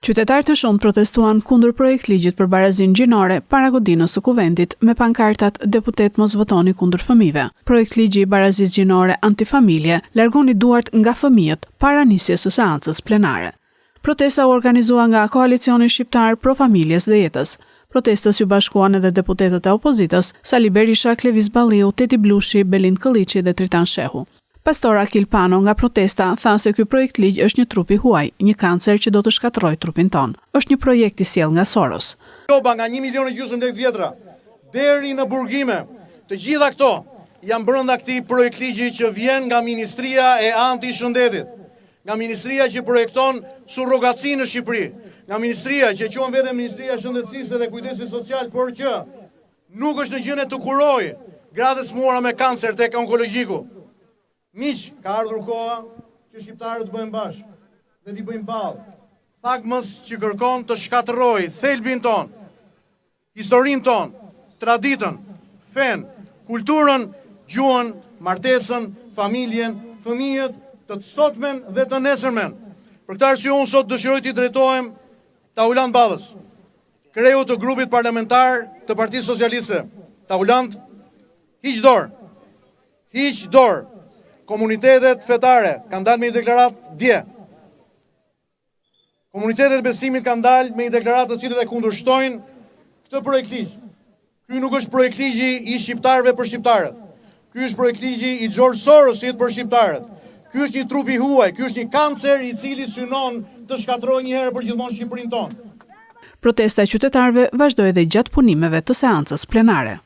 Qytetarë të shumë protestuan kundër projekt ligjit për barazinë gjinore para godinës së Kuventit me pankartat "Deputet mos votoni kundër fëmijëve". Projekt ligji i barazisë gjinore antifamilje largoni duart nga fëmijët para nisjes së seancës plenare. Protesta u organizua nga Koalicioni Shqiptar Pro Familjes dhe Jetës. Protestës ju bashkuan edhe deputetët e opozitës, Sali Berisha, Klevis Balliu, Teti Blushi, Belind Këlliçi dhe Tritan Shehu. Pastor Akil Pano nga protesta tha se ky projekt ligj është një trup i huaj, një kancer që do të shkatërrojë trupin ton. Është një projekt i sjell nga Soros. Joba nga 1,5 milion lekë vjetra deri në burgime, të gjitha këto janë brenda këtij projekt ligji që vjen nga Ministria e Anti-Shëndetit, nga Ministria që projekton surrogaci në Shqipëri, nga Ministria që quhen vetë Ministria e Shëndetësisë dhe Kujdesit Social, por që nuk është në gjendje të kurojë gratë smuara me kancer tek onkologjiku. Miq, ka ardhur koha që shqiptarët bëhen bashkë dhe t'i bëjmë ballë. Thakmës që kërkon të shkatërrojë thelbin ton, historinë ton, traditën, fen, kulturën, gjuhën, martesën, familjen, fëmijët, të sotmen dhe të nesërmen. Për këtë arsye unë sot dëshiroj t'i drejtohem Taulant Ballës, kreu të grupit parlamentar të Partisë Socialiste. Taulant, hiq dorë. Komunitetet fetare kanë dalë me një deklaratë dje. Komunitetet e besimit kanë dalë me një deklaratë të cilët e kundërshtojnë këtë projekt ligj. Ky nuk është projekt ligji i shqiptarëve për shqiptarët. Ky është projekt ligji i George Sorosit për shqiptarët. Ky është një trup i huaj, ky është një kancer i cili synon të shkatërrojë një herë për gjithmonë Shqipërinë tonë. Protesta e qytetarëve vazhdoi edhe gjatë punimeve të seancës plenare.